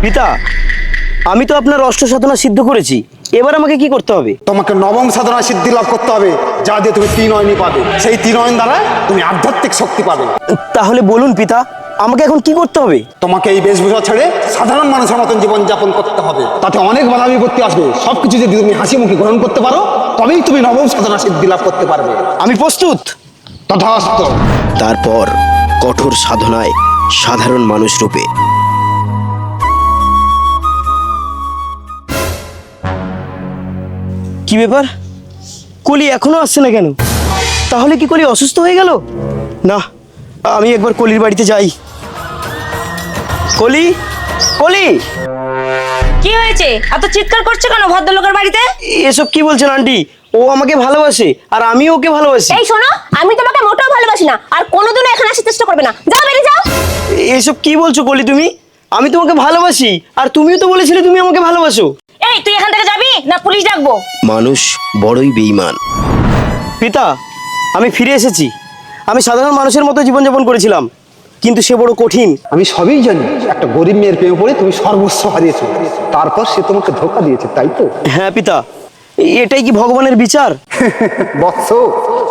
পিতা, আমি তো আপনার অষ্ট সাধনা সিদ্ধ করেছি, এবার আমাকে কি করতে হবে? তোমাকে নবম সাধনা সিদ্ধি লাভ করতে হবে, যা দিয়ে তুমি ত্রিনয়নী পাবে। সেই ত্রিনয়ন দ্বারা তুমি আধ্যাত্মিক শক্তি পাবে। তাহলে বলুন পিতা, আমাকে এখন কি করতে হবে? তোমাকে এই বেশভূষা ছেড়ে সাধারণ মানুষের মতন জীবন যাপন করতে হবে। তাতে অনেক বাধা বিপত্তি আসবে, সবকিছু যদি তুমি হাসি মুখে গ্রহণ করতে পারো, তবেই তুমি নবম সাধনা সিদ্ধি লাভ করতে পারবে। আমি প্রস্তুত। তথাস্তু। তারপর কঠোর সাধনায় সাধারণ মানুষ রূপে কি ব্যাপার, কলি এখনো আসছে না কেন? তাহলে কি কলি অসুস্থ হয়ে গেল? না, আমি একবার কলির বাড়িতে যাই। কলি, কলি! কি হয়েছে? এত চিৎকার করছো কেন ভদ্রলোকের বাড়িতে? এসব কি বলছেন আন্টি? ও আমাকে ভালোবাসে আর আমিও ওকে ভালোবাসি। এই শোনো, আমি তোমাকে মোটেও ভালোবাসি না, আর কোনোদিনও এখানে আসার চেষ্টা করবে না। যাও, বেরিয়ে যাও। এসব কি বলছো কলি তুমি? আমি তোমাকে ভালোবাসি আর তুমিও তো বলেছিলে তুমি আমাকে ভালোবাসো। এই, তুই এখান থেকে যাবি না পুলিশ ডাকবো? মানুষ বড়ই বেঈমান। পিতা, আমি ফিরে এসেছি। আমি সাধারণ মানুষের মতো জীবনযাপন করেছিলাম, কিন্তু সে বড় কঠিন। আমি সবই জানি, একটা গরিব মেয়ের প্রেমে পড়ে তুমি সর্বস্ব হারিয়েছো, তারপর সে তোমাকে ধোঁকা দিয়েছে, তাই তো? হ্যাঁ পিতা, এটাই কি ভগবানের বিচার? বৎস,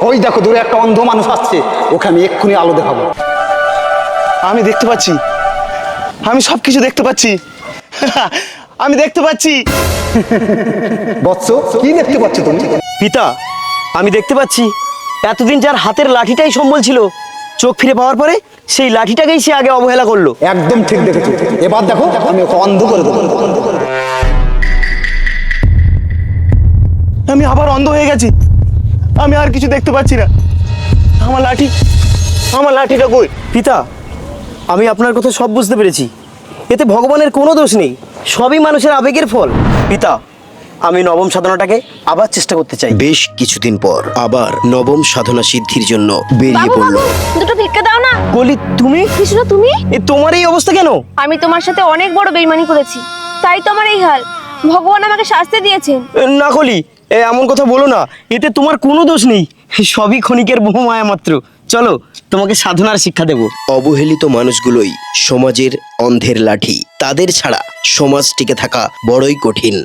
ওই দেখো দূরে একটা অন্ধ মানুষ আসছে, ওকে আমি এক্ষুনি আলো দেখাবো। আমি দেখতে পাচ্ছি, আমি সবকিছু দেখতে পাচ্ছি। আমি দেখতে পাচ্ছি। বৎস, কি দেখতে পাচ্ছ তুমি? পিতা, আমি দেখতে পাচ্ছি এতদিন যার হাতের লাঠিটাই সম্বল ছিল, চোখ ফিরে পাওয়ার পরে সেই লাঠিটাকেই সে আগে অবহেলা করলো। একদম ঠিক দেখেছো। এবার দেখো, আমি ওকে অন্ধ করে দেবো। আমি আবার অন্ধ হয়ে গেছি, আমি আর কিছু দেখতে পাচ্ছি না। আমার লাঠি, আমার লাঠিটা কই? পিতা, আমি আপনার কথা সব বুঝতে পেরেছি। এতে ভগবানের কোনো দোষ নেই, সবই মানুষের আবেগের ফল। পিতা, আমি নবম সাধনাটাকে আবার চেষ্টা করতে চাই। বেশ কিছুদিন পর আবার নবম সাধনা সিদ্ধির জন্য বেরিয়ে বাবু, পড়ল। বাবু, দুটো ভিক্ষা দাও না। কলি, তুমি? কৃষ্ণ, তুমি? তোমার এই অবস্থা কেন? আমি তোমার সাথে অনেক বড় বেইমানি করেছি, তাই তো আমার এই হাল। ভগবান আমাকে শাস্তি দিয়েছেন। না কলি, এমন কথা বলো না, এতে তোমার কোনো দোষ নেই, সবই ক্ষণিকের মোহমায়া মাত্র। চলো, তোমাকে সাধনার শিক্ষা দেব। অবহেলিত মানুষগুলোই সমাজের অন্ধের লাঠি, তাদের ছাড়া সমাজ টিকে থাকা বড়ই কঠিন।